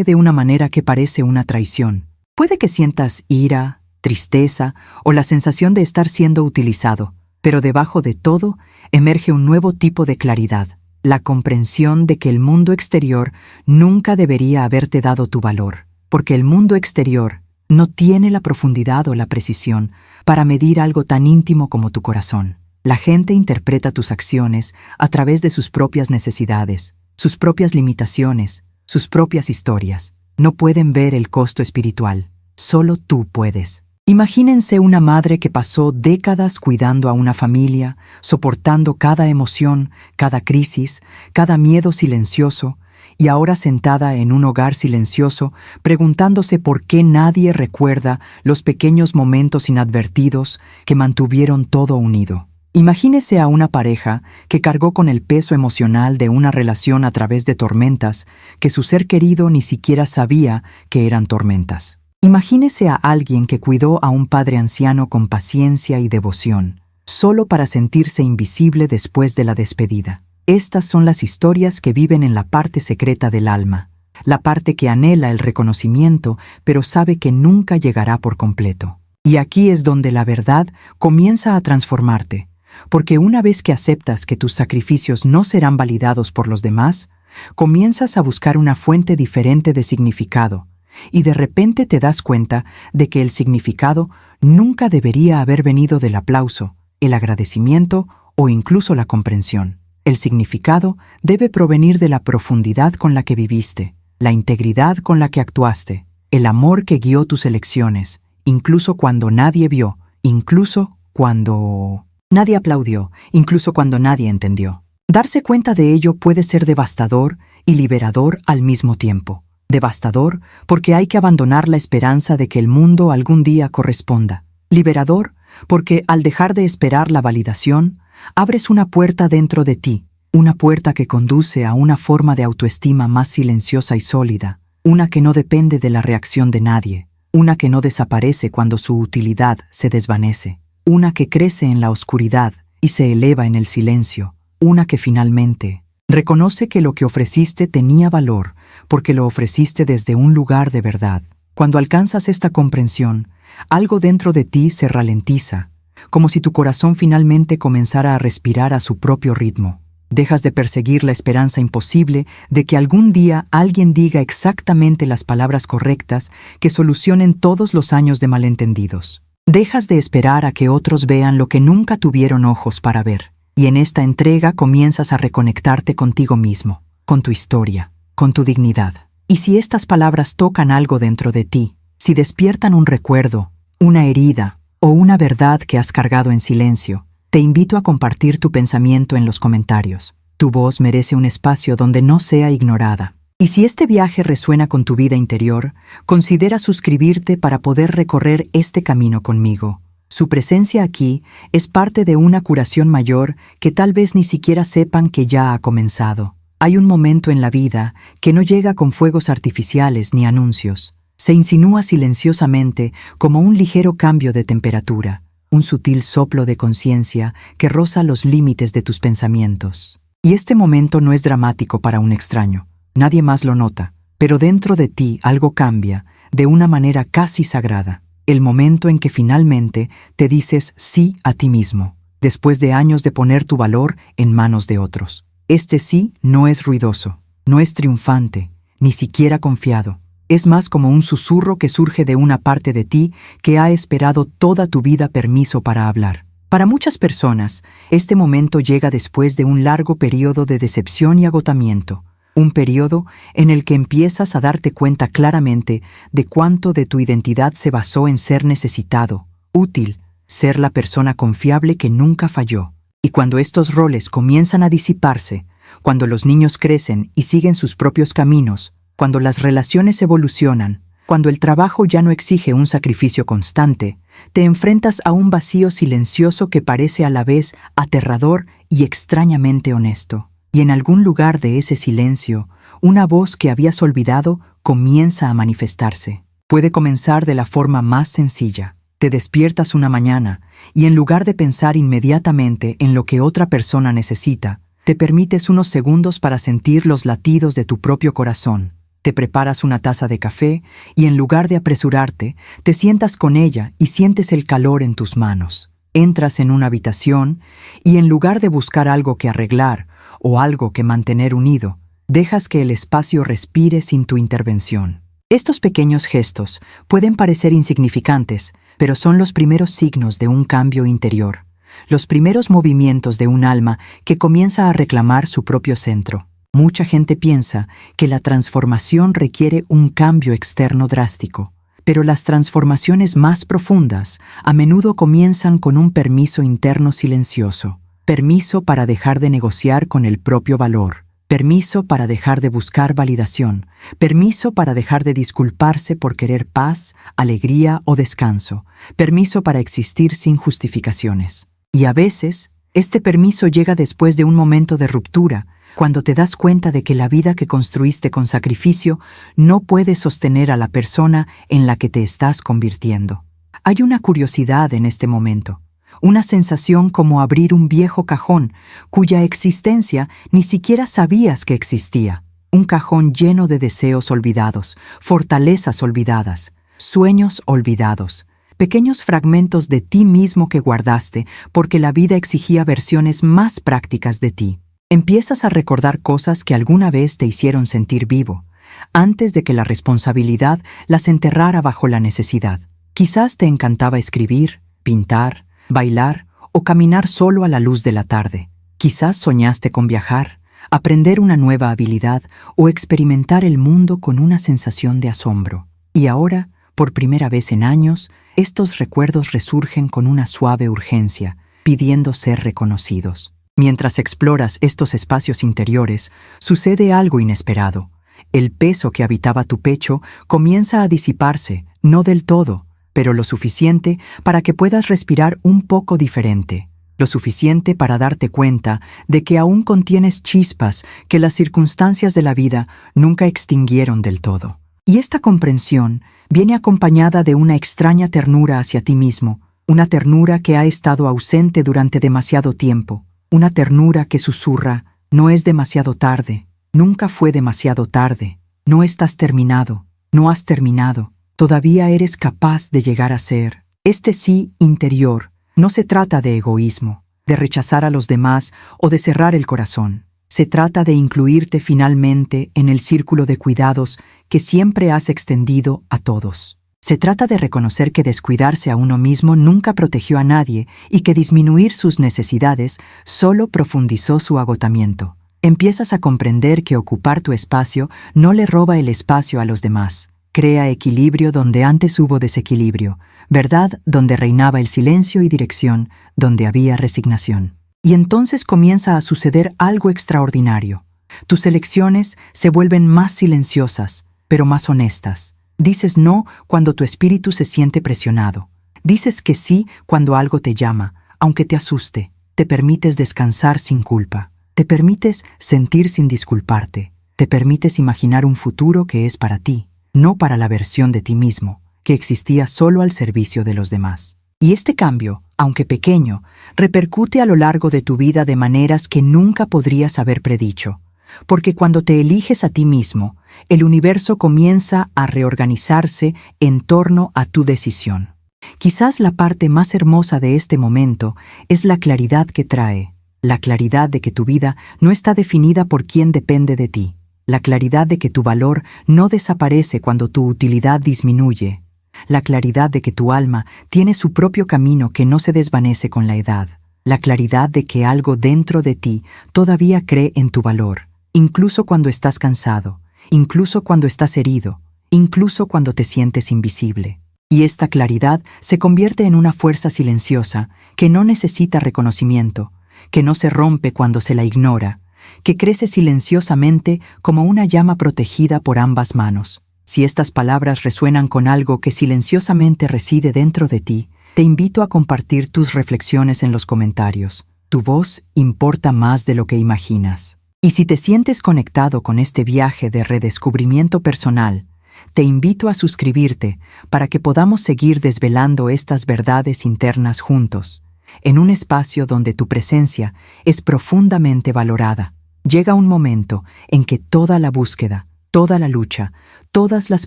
de una manera que parece una traición. Puede que sientas ira, tristeza o la sensación de estar siendo utilizado, pero debajo de todo emerge un nuevo tipo de claridad, la comprensión de que el mundo exterior nunca debería haberte dado tu valor. Porque el mundo exterior no tiene la profundidad o la precisión para medir algo tan íntimo como tu corazón. La gente interpreta tus acciones a través de sus propias necesidades, sus propias limitaciones, sus propias historias. No pueden ver el costo espiritual. Solo tú puedes. Imagínense una madre que pasó décadas cuidando a una familia, soportando cada emoción, cada crisis, cada miedo silencioso, y ahora sentada en un hogar silencioso, preguntándose por qué nadie recuerda los pequeños momentos inadvertidos que mantuvieron todo unido. Imagínese a una pareja que cargó con el peso emocional de una relación a través de tormentas que su ser querido ni siquiera sabía que eran tormentas. Imagínese a alguien que cuidó a un padre anciano con paciencia y devoción, solo para sentirse invisible después de la despedida. Estas son las historias que viven en la parte secreta del alma, la parte que anhela el reconocimiento, pero sabe que nunca llegará por completo. Y aquí es donde la verdad comienza a transformarte, porque una vez que aceptas que tus sacrificios no serán validados por los demás, comienzas a buscar una fuente diferente de significado, y de repente te das cuenta de que el significado nunca debería haber venido del aplauso, el agradecimiento o incluso la comprensión. El significado debe provenir de la profundidad con la que viviste, la integridad con la que actuaste, el amor que guió tus elecciones, incluso cuando nadie vio, incluso cuando nadie aplaudió, incluso cuando nadie entendió. Darse cuenta de ello puede ser devastador y liberador al mismo tiempo. Devastador porque hay que abandonar la esperanza de que el mundo algún día corresponda. Liberador porque al dejar de esperar la validación, abres una puerta dentro de ti, una puerta que conduce a una forma de autoestima más silenciosa y sólida, una que no depende de la reacción de nadie, una que no desaparece cuando su utilidad se desvanece, una que crece en la oscuridad y se eleva en el silencio, una que finalmente reconoce que lo que ofreciste tenía valor porque lo ofreciste desde un lugar de verdad. Cuando alcanzas esta comprensión, algo dentro de ti se ralentiza, como si tu corazón finalmente comenzara a respirar a su propio ritmo. Dejas de perseguir la esperanza imposible de que algún día alguien diga exactamente las palabras correctas que solucionen todos los años de malentendidos. Dejas de esperar a que otros vean lo que nunca tuvieron ojos para ver, y en esta entrega comienzas a reconectarte contigo mismo, con tu historia, con tu dignidad. Y si estas palabras tocan algo dentro de ti, si despiertan un recuerdo, una herida o una verdad que has cargado en silencio, te invito a compartir tu pensamiento en los comentarios. Tu voz merece un espacio donde no sea ignorada. Y si este viaje resuena con tu vida interior, considera suscribirte para poder recorrer este camino conmigo. Su presencia aquí es parte de una curación mayor que tal vez ni siquiera sepan que ya ha comenzado. Hay un momento en la vida que no llega con fuegos artificiales ni anuncios. Se insinúa silenciosamente como un ligero cambio de temperatura, un sutil soplo de conciencia que roza los límites de tus pensamientos. Y este momento no es dramático para un extraño. Nadie más lo nota, pero dentro de ti algo cambia de una manera casi sagrada. El momento en que finalmente te dices sí a ti mismo, después de años de poner tu valor en manos de otros. Este sí no es ruidoso, no es triunfante, ni siquiera confiado. Es más como un susurro que surge de una parte de ti que ha esperado toda tu vida permiso para hablar. Para muchas personas, este momento llega después de un largo periodo de decepción y agotamiento, un periodo en el que empiezas a darte cuenta claramente de cuánto de tu identidad se basó en ser necesitado, útil, ser la persona confiable que nunca falló. Y cuando estos roles comienzan a disiparse, cuando los niños crecen y siguen sus propios caminos, cuando las relaciones evolucionan, cuando el trabajo ya no exige un sacrificio constante, te enfrentas a un vacío silencioso que parece a la vez aterrador y extrañamente honesto. Y en algún lugar de ese silencio, una voz que habías olvidado comienza a manifestarse. Puede comenzar de la forma más sencilla. Te despiertas una mañana y en lugar de pensar inmediatamente en lo que otra persona necesita, te permites unos segundos para sentir los latidos de tu propio corazón. Te preparas una taza de café y en lugar de apresurarte, te sientas con ella y sientes el calor en tus manos. Entras en una habitación y en lugar de buscar algo que arreglar o algo que mantener unido, dejas que el espacio respire sin tu intervención. Estos pequeños gestos pueden parecer insignificantes, pero son los primeros signos de un cambio interior, los primeros movimientos de un alma que comienza a reclamar su propio centro. Mucha gente piensa que la transformación requiere un cambio externo drástico, Pero las transformaciones más profundas a menudo comienzan con un permiso interno silencioso. Permiso para dejar de negociar con el propio valor. Permiso para dejar de buscar validación. Permiso para dejar de disculparse por querer paz, alegría o descanso. Permiso para existir sin justificaciones. Y a veces, este permiso llega después de un momento de ruptura, cuando te das cuenta de que la vida que construiste con sacrificio no puede sostener a la persona en la que te estás convirtiendo. Hay una curiosidad en este momento, una sensación como abrir un viejo cajón cuya existencia ni siquiera sabías que existía. Un cajón lleno de deseos olvidados, fortalezas olvidadas, sueños olvidados, pequeños fragmentos de ti mismo que guardaste porque la vida exigía versiones más prácticas de ti. Empiezas a recordar cosas que alguna vez te hicieron sentir vivo, antes de que la responsabilidad las enterrara bajo la necesidad. Quizás te encantaba escribir, pintar, bailar o caminar solo a la luz de la tarde. Quizás soñaste con viajar, aprender una nueva habilidad o experimentar el mundo con una sensación de asombro. Y ahora, por primera vez en años, estos recuerdos resurgen con una suave urgencia, pidiendo ser reconocidos. Mientras exploras estos espacios interiores, sucede algo inesperado. El peso que habitaba tu pecho comienza a disiparse, no del todo, pero lo suficiente para que puedas respirar un poco diferente. Lo suficiente para darte cuenta de que aún contienes chispas que las circunstancias de la vida nunca extinguieron del todo. Y esta comprensión viene acompañada de una extraña ternura hacia ti mismo, una ternura que ha estado ausente durante demasiado tiempo. Una ternura que susurra, no es demasiado tarde, nunca fue demasiado tarde, no estás terminado, no has terminado, todavía eres capaz de llegar a ser. Este sí interior no se trata de egoísmo, de rechazar a los demás o de cerrar el corazón. Se trata de incluirte finalmente en el círculo de cuidados que siempre has extendido a todos. Se trata de reconocer que descuidarse a uno mismo nunca protegió a nadie y que disminuir sus necesidades solo profundizó su agotamiento. Empiezas a comprender que ocupar tu espacio no le roba el espacio a los demás. Crea equilibrio donde antes hubo desequilibrio, verdad donde reinaba el silencio y dirección donde había resignación. Y entonces comienza a suceder algo extraordinario. Tus elecciones se vuelven más silenciosas, pero más honestas. Dices no cuando tu espíritu se siente presionado. Dices que sí cuando algo te llama, aunque te asuste. Te permites descansar sin culpa. Te permites sentir sin disculparte. Te permites imaginar un futuro que es para ti, no para la versión de ti mismo, que existía solo al servicio de los demás. Y este cambio, aunque pequeño, repercute a lo largo de tu vida de maneras que nunca podrías haber predicho. Porque cuando te eliges a ti mismo, el universo comienza a reorganizarse en torno a tu decisión. Quizás la parte más hermosa de este momento es la claridad que trae, la claridad de que tu vida no está definida por quién depende de ti, la claridad de que tu valor no desaparece cuando tu utilidad disminuye, la claridad de que tu alma tiene su propio camino que no se desvanece con la edad, la claridad de que algo dentro de ti todavía cree en tu valor, incluso cuando estás cansado, incluso cuando estás herido, incluso cuando te sientes invisible. Y esta claridad se convierte en una fuerza silenciosa que no necesita reconocimiento, que no se rompe cuando se la ignora, que crece silenciosamente como una llama protegida por ambas manos. Si estas palabras resuenan con algo que silenciosamente reside dentro de ti, te invito a compartir tus reflexiones en los comentarios. Tu voz importa más de lo que imaginas. Y si te sientes conectado con este viaje de redescubrimiento personal, te invito a suscribirte para que podamos seguir desvelando estas verdades internas juntos, en un espacio donde tu presencia es profundamente valorada. Llega un momento en que toda la búsqueda, toda la lucha, todas las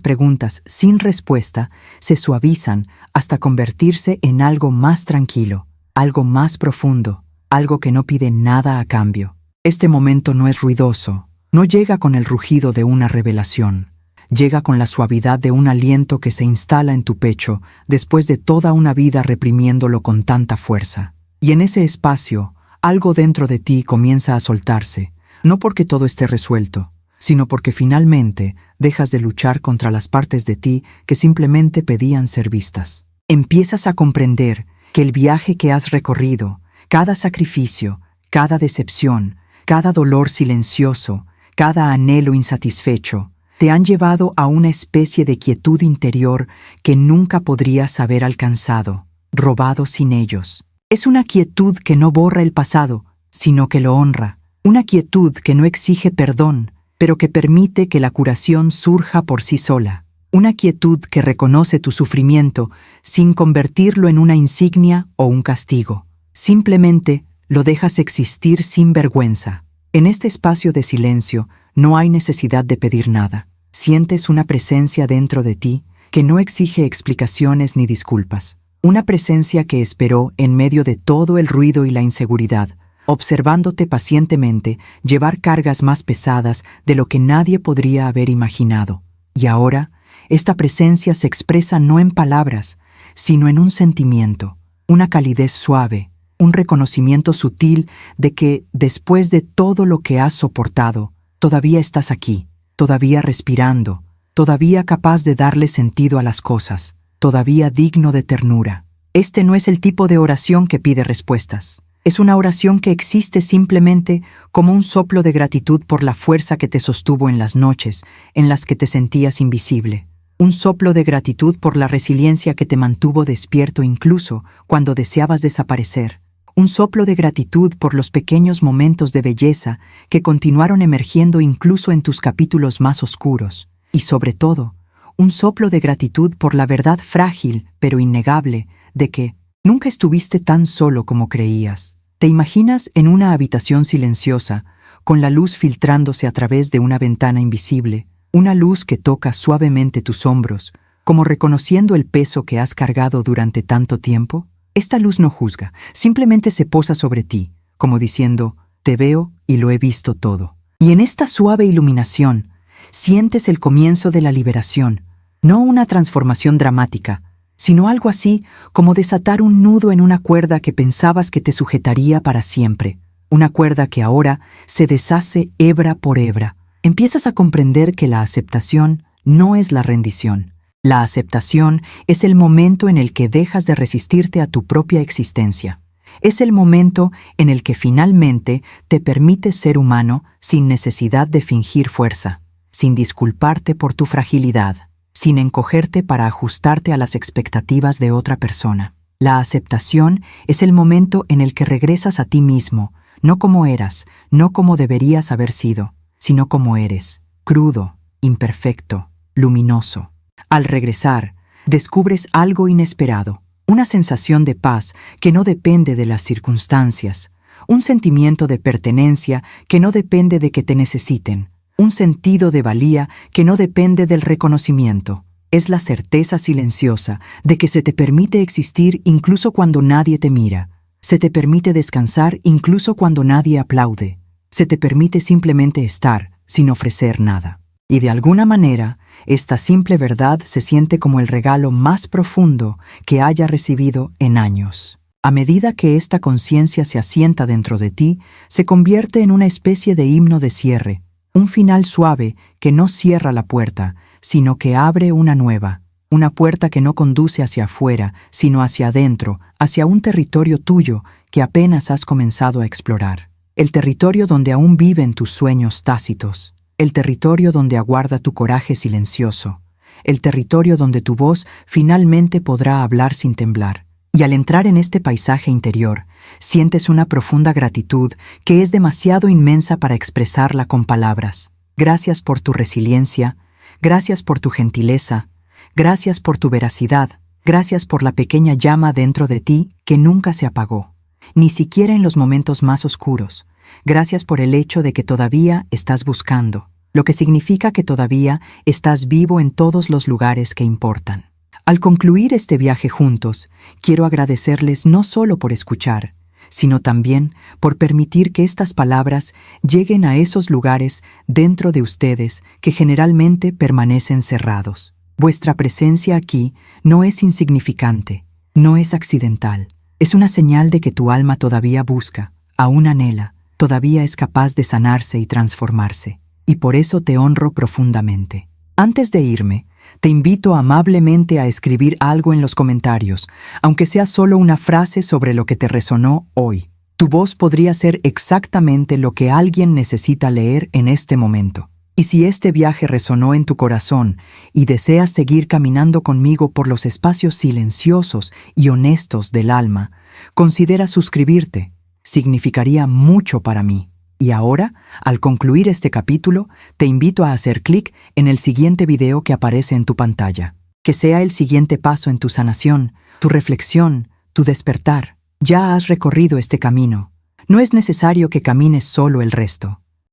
preguntas sin respuesta se suavizan hasta convertirse en algo más tranquilo, algo más profundo, algo que no pide nada a cambio. Este momento no es ruidoso, no llega con el rugido de una revelación, llega con la suavidad de un aliento que se instala en tu pecho después de toda una vida reprimiéndolo con tanta fuerza. Y en ese espacio, algo dentro de ti comienza a soltarse, no porque todo esté resuelto, sino porque finalmente dejas de luchar contra las partes de ti que simplemente pedían ser vistas. Empiezas a comprender que el viaje que has recorrido, cada sacrificio, cada decepción, cada dolor silencioso, cada anhelo insatisfecho, te han llevado a una especie de quietud interior que nunca podrías haber alcanzado, robado sin ellos. Es una quietud que no borra el pasado, sino que lo honra. Una quietud que no exige perdón, pero que permite que la curación surja por sí sola. Una quietud que reconoce tu sufrimiento sin convertirlo en una insignia o un castigo. Simplemente lo dejas existir sin vergüenza. En este espacio de silencio no hay necesidad de pedir nada. Sientes una presencia dentro de ti que no exige explicaciones ni disculpas. Una presencia que esperó en medio de todo el ruido y la inseguridad, observándote pacientemente llevar cargas más pesadas de lo que nadie podría haber imaginado. Y ahora, esta presencia se expresa no en palabras, sino en un sentimiento, una calidez suave, un reconocimiento sutil de que, después de todo lo que has soportado, todavía estás aquí, todavía respirando, todavía capaz de darle sentido a las cosas, todavía digno de ternura. Este no es el tipo de oración que pide respuestas. Es una oración que existe simplemente como un soplo de gratitud por la fuerza que te sostuvo en las noches en las que te sentías invisible. Un soplo de gratitud por la resiliencia que te mantuvo despierto incluso cuando deseabas desaparecer. Un soplo de gratitud por los pequeños momentos de belleza que continuaron emergiendo incluso en tus capítulos más oscuros. Y sobre todo, un soplo de gratitud por la verdad frágil, pero innegable, de que nunca estuviste tan solo como creías. Te imaginas en una habitación silenciosa, con la luz filtrándose a través de una ventana invisible, una luz que toca suavemente tus hombros, como reconociendo el peso que has cargado durante tanto tiempo. Esta luz no juzga, simplemente se posa sobre ti, como diciendo, te veo y lo he visto todo. Y en esta suave iluminación, sientes el comienzo de la liberación, no una transformación dramática, sino algo así como desatar un nudo en una cuerda que pensabas que te sujetaría para siempre, una cuerda que ahora se deshace hebra por hebra. Empiezas a comprender que la aceptación no es la rendición. La aceptación es el momento en el que dejas de resistirte a tu propia existencia. Es el momento en el que finalmente te permites ser humano sin necesidad de fingir fuerza, sin disculparte por tu fragilidad, sin encogerte para ajustarte a las expectativas de otra persona. La aceptación es el momento en el que regresas a ti mismo, no como eras, no como deberías haber sido, sino como eres, crudo, imperfecto, luminoso. Al regresar, descubres algo inesperado, una sensación de paz que no depende de las circunstancias, un sentimiento de pertenencia que no depende de que te necesiten, un sentido de valía que no depende del reconocimiento. Es la certeza silenciosa de que se te permite existir incluso cuando nadie te mira, se te permite descansar incluso cuando nadie aplaude, se te permite simplemente estar sin ofrecer nada. Y de alguna manera, esta simple verdad se siente como el regalo más profundo que haya recibido en años. A medida que esta conciencia se asienta dentro de ti, se convierte en una especie de himno de cierre, un final suave que no cierra la puerta, sino que abre una nueva, una puerta que no conduce hacia afuera, sino hacia adentro, hacia un territorio tuyo que apenas has comenzado a explorar. El territorio donde aún viven tus sueños tácitos. El territorio donde aguarda tu coraje silencioso, el territorio donde tu voz finalmente podrá hablar sin temblar. Y al entrar en este paisaje interior, sientes una profunda gratitud que es demasiado inmensa para expresarla con palabras. Gracias por tu resiliencia, gracias por tu gentileza, gracias por tu veracidad, gracias por la pequeña llama dentro de ti que nunca se apagó, ni siquiera en los momentos más oscuros. Gracias por el hecho de que todavía estás buscando, lo que significa que todavía estás vivo en todos los lugares que importan. Al concluir este viaje juntos, quiero agradecerles no solo por escuchar, sino también por permitir que estas palabras lleguen a esos lugares dentro de ustedes que generalmente permanecen cerrados. Vuestra presencia aquí no es insignificante, no es accidental. Es una señal de que tu alma todavía busca, aún anhela, todavía es capaz de sanarse y transformarse. y por eso te honro profundamente. Antes de irme, te invito amablemente a escribir algo en los comentarios, aunque sea solo una frase sobre lo que te resonó hoy. Tu voz podría ser exactamente lo que alguien necesita leer en este momento. Y si este viaje resonó en tu corazón y deseas seguir caminando conmigo por los espacios silenciosos y honestos del alma, considera suscribirte. Significaría mucho para mí. Y ahora, al concluir este capítulo, te invito a hacer clic en el siguiente video que aparece en tu pantalla. Que sea el siguiente paso en tu sanación, tu reflexión, tu despertar. Ya has recorrido este camino. No es necesario que camines solo el resto.